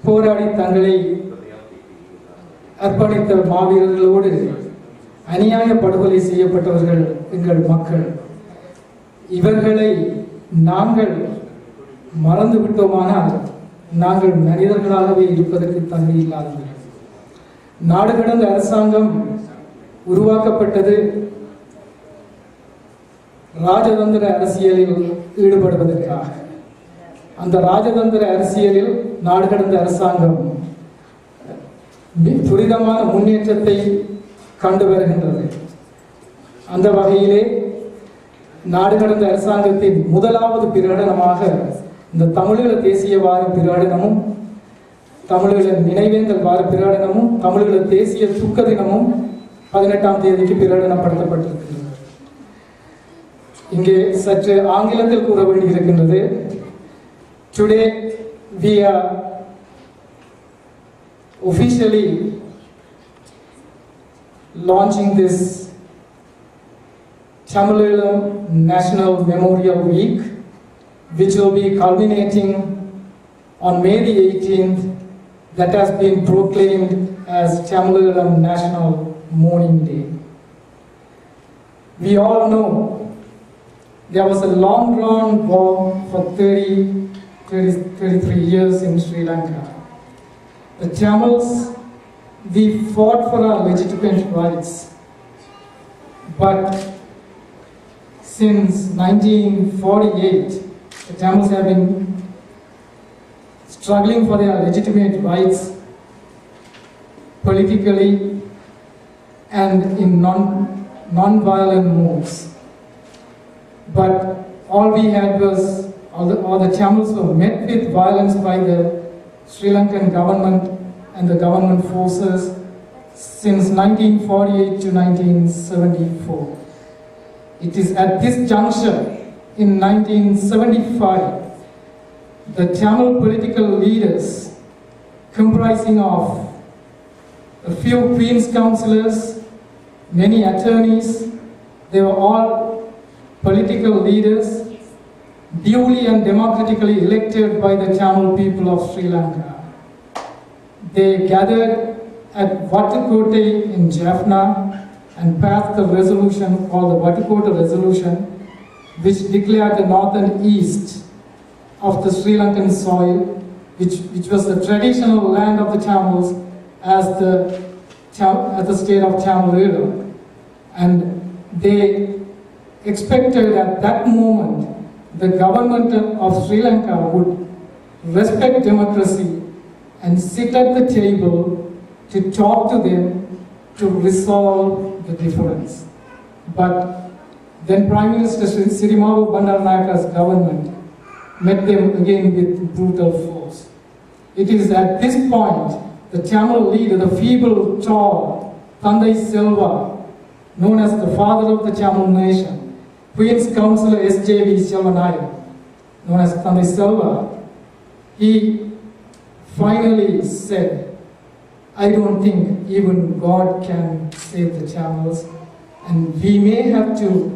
போராடி தங்களை அர்ப்பணித்த மாவீரர்களோடு அநியாய படுகொலை செய்யப்பட்டவர்கள் எங்கள் மக்கள். இவர்களை நாங்கள் மறந்து விட்டோமானால் நாங்கள் மனிதர்களாகவே இருப்பதற்கு தகுதி இல்லாதவர்கள். நாடு கடந்த அரசாங்கம் உருவாக்கப்பட்டது ராஜதந்திர அரசியலில் ஈடுபடுவதற்காக. அந்த ராஜதந்திர அரசியலில் நாடு கடந்த அரசாங்கம் துரிதமான முன்னேற்றத்தை கண்டு வருகின்றது. அந்த வகையிலே நாடு கடந்த அரசாங்கத்தின் முதலாவது பிரகடனமாக இந்த தமிழீழ தேசிய வார பிரகடனமும், தமிழீழ நினைவேந்தல் வார பிரகடனமும், தமிழீழ தேசிய துக்க தினமும் 18ஆம் தேதிக்கு பிரகடனப்படுத்தப்பட்டிருக்கிறது. இங்கே சற்று ஆங்கிலத்தில் கூற வேண்டியிருக்கின்றது. Today we are officially launching this Tamil National Memorial Week, which will be culminating on May the 18th, that has been proclaimed as Tamil National Mourning Day. We all know there was a long-drawn war for 33 years in Sri Lanka. The Tamils, we fought for our legitimate rights, but since 1948, the Tamils have been struggling for their legitimate rights politically and in non-violent moves. But all we had was, all the Tamils were met with violence by the Sri Lankan government and the government forces since 1948 to 1974. It is at this juncture in 1975 the Tamil political leaders, comprising of a few Queen's councillors, many attorneys, they were all political leaders duly and democratically elected by the Tamil people of Sri Lanka. They gathered at Vatukote in Jaffna and passed the resolution called the Vatukote Resolution, which declared the north and east of the Sri Lankan soil, which was the traditional land of the Tamils, as the state of Tamil. And they expected at that moment the government of Sri Lanka would respect democracy and sit at the table to talk to them to resolve the difference. But then Prime Minister Sirimavu Bandaranaike's government met them again with brutal force. It is at this point the Tamil leader, the feeble, tall Thandai Selva, known as the father of the Tamil nation, Queen's Councillor S.J.V. Selvanayake, known as Thandai Selva, he finally said, I don't think even God can save the Tamils, and we may have to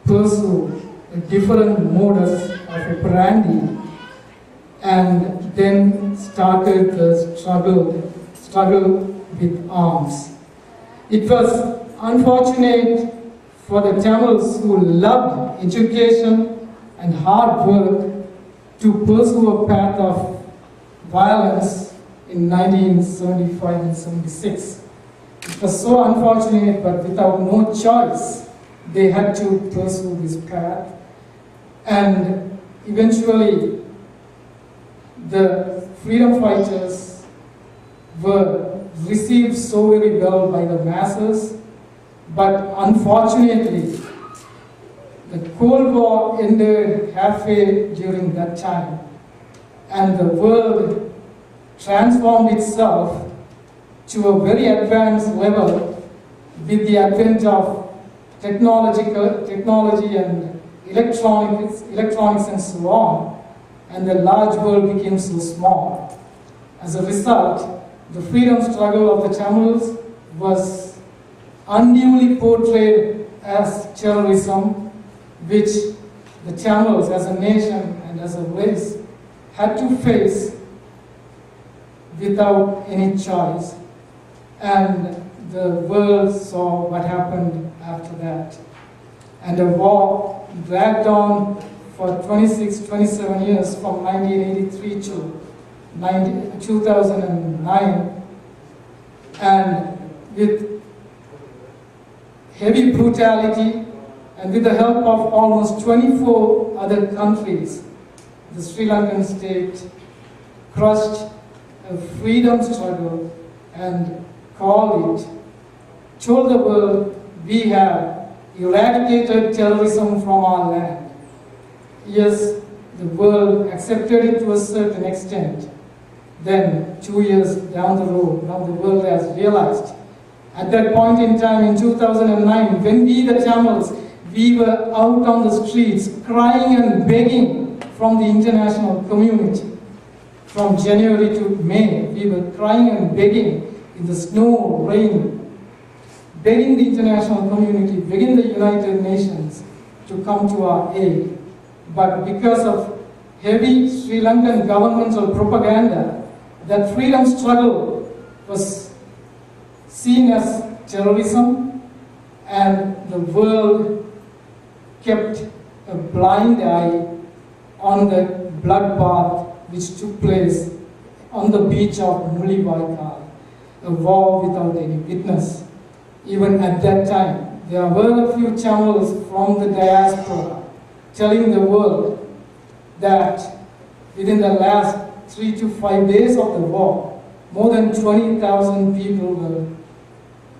pursue a different modus of operandi, and then started the struggle with arms. It was unfortunate for the Tamils who loved education and hard work to pursue a path of violence in 1975 and 76. It was so unfortunate, but without no choice, they had to pursue this path. And eventually, the freedom fighters were received so very well by the masses, but unfortunately, the Cold War ended halfway during that time, and the world transformed itself to a very advanced level with the advent of technology and electronics and so on, and the large world became so small. As a result, the freedom struggle of the Tamils was unduly portrayed as terrorism, which the Tamils as a nation and as a race had to face without any choice. And the world saw what happened after that. And the war dragged on for 26, 27 years from 1983 to 2009. And with heavy brutality and with the help of almost 24 other countries, the Sri Lankan state crushed a freedom struggle and told the world, we have eradicated terrorism from our land. Yes, the world accepted it to a certain extent. Then, 2 years down the road, now the world has realized. At that point in time, in 2009, when we, the Tamils, we were out on the streets crying and begging from the international community. From January to May, we were crying and begging in the snow, rain, begging the international community, begging the United Nations to come to our aid. But because of heavy Sri Lankan governmental propaganda, that freedom struggle was seen as terrorism, and the world kept a blind eye on the bloodbath which took place on the beach of Mullawaikal, a war without any witness. Even at that time, there were a few channels from the diaspora telling the world that within the last 3 to 5 days of the war, more than 20,000 people were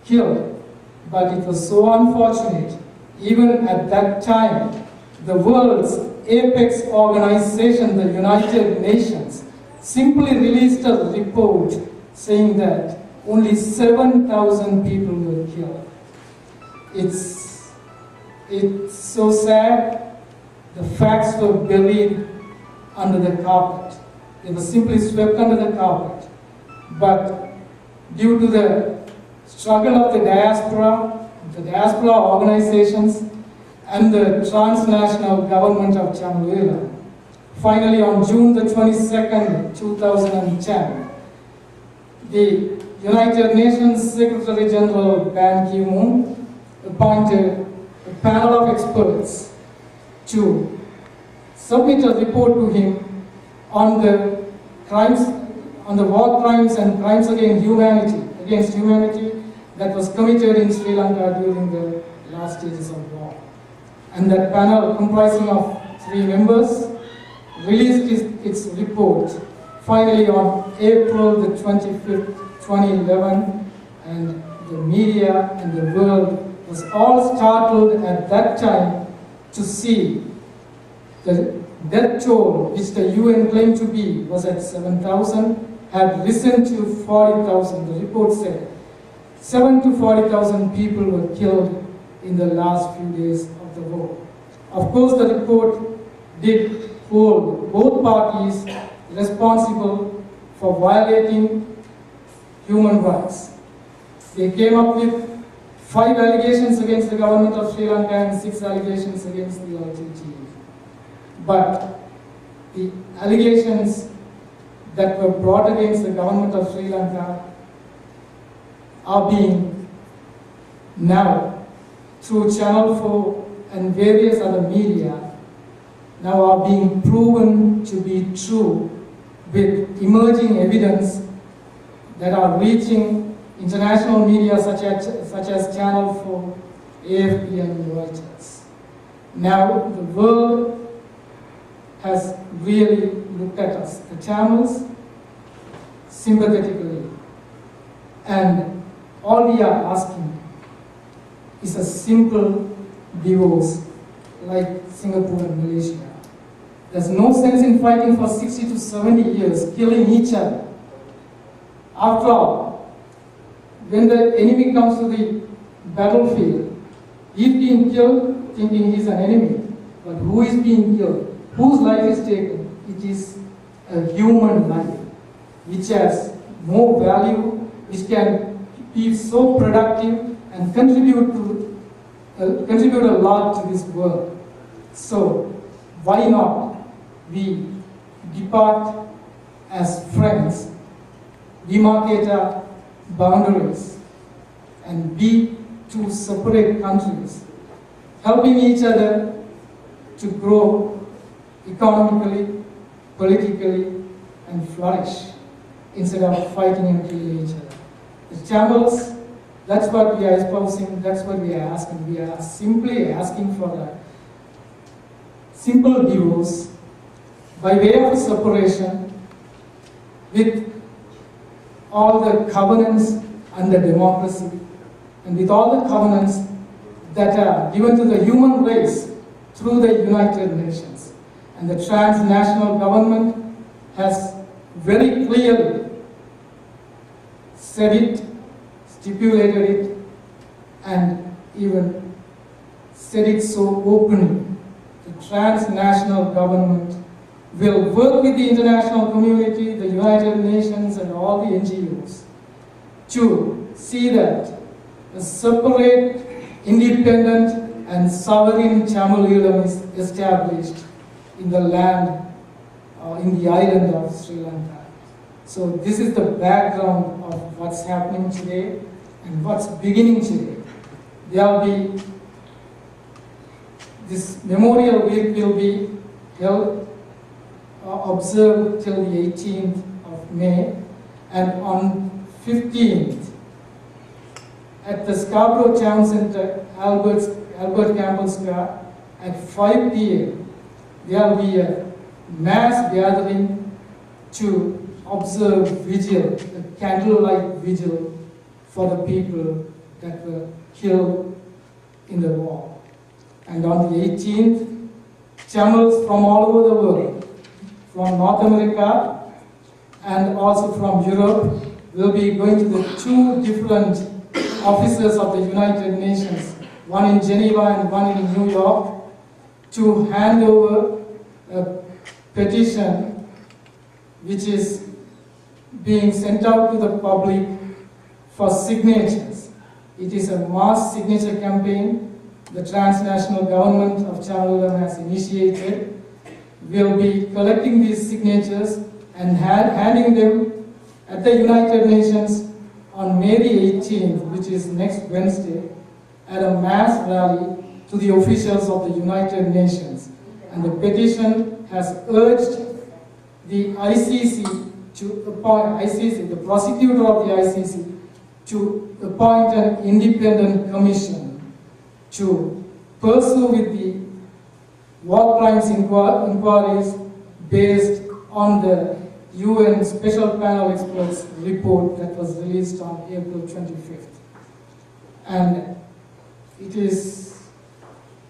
killed. But it was so unfortunate, even at that time, the world's apex organization, the United Nations, simply released a report saying that only 7,000 people were killed. It's so sad. The facts were buried under the carpet. They were simply swept under the carpet. But due to the struggle of the diaspora organizations, and the transnational government of Tamil, finally on June the 22nd, 2010, the United Nations Secretary General Ban Ki-moon appointed a panel of experts to submit a report to him on the crimes, on the war crimes and crimes against humanity that was committed in Sri Lanka during the last stages of war. And that panel, comprising of 3 members, released its report finally on April the 25th, 2011, and the media and the world was all startled at that time to see the death toll, which the UN claimed to be was at 7,000, had risen to 40,000. The report said 7 to 40,000 people were killed in the last few days of the war. Of course, the report did hold both parties responsible for violating human rights. They came up with 5 allegations against the government of Sri Lanka and 6 allegations against the TGTE. But the allegations that were brought against the government of Sri Lanka are being now, through Channel 4 and various other media, now are being proven to be true with emerging evidence that are reaching international media such as Channel 4, AFP and Reuters. Now the world has really looked at us, the Tamils, sympathetically. And all we are asking is a simple divorce like Singapore and Malaysia. There's no sense in fighting for 60 to 70 years, killing each other. After all, when the enemy comes to the battlefield, he's being killed thinking he's an enemy. But who is being killed? Whose life is taken? It is a human life, which has more value, which can be so productive and contribute a lot to this world. So why not we depart as friends, demarcate our boundaries, and be two separate countries, helping each other to grow economically, politically, and flourish instead of fighting and killing each other. The Tamils, that's what we are espousing, that's what we are asking. We are simply asking for a simple divorce by way of separation with all the covenants under democracy and with all the covenants that are given to the human race through the United Nations. And the transnational government has very clearly said it, stipulated it, and even said it so openly. The transnational government will work with the international community, the United Nations, and all the NGOs to see that a separate, independent, and sovereign Tamil is established in the land, in the island of Sri Lanka. So this is the background of what's happening today and what's beginning today. There will be, this memorial week will be held, observed till the 18th of May, and on 15th at the Scarborough Town Centre, Albert Campbell Square, at 5 p.m. there will be a mass gathering to observe vigil, a candlelight vigil for the people that were killed in the war. And on the 18th, Tamils from all over the world, from North America and also from Europe, will be going to the two different offices of the United Nations, one in Geneva and one in New York, to hand over a petition which is being sent out to the public for signatures. It is a mass signature campaign the transnational government of Tamil has initiated. We'll be collecting these signatures and handing them at the United Nations on May the 18th, which is next Wednesday, at a mass rally to the officials of the United Nations. And the petition has urged the ICC to appoint, the prosecutor of the ICC, to appoint an independent commission to pursue with the war crimes inquiries based on the UN Special Panel Experts report that was released on April 25th. And it is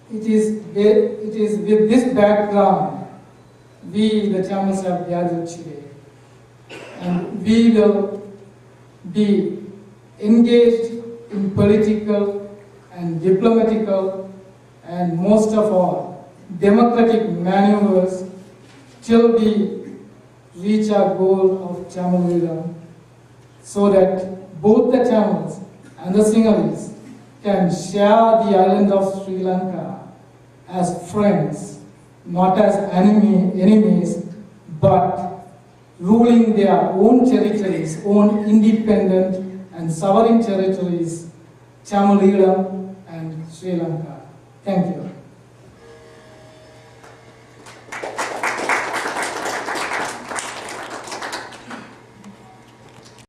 with this background we, the Tamils, have gathered today. And we will be engaged in political and diplomatical and most of all democratic maneuvers till we reach our goal of Tamil, so that both the Tamils and the Sinhalese can share the island of Sri Lanka as friends, not as enemies, but ruling their own territories, own independent and sovereign territories, Tamil and Sri Lanka. Thank you.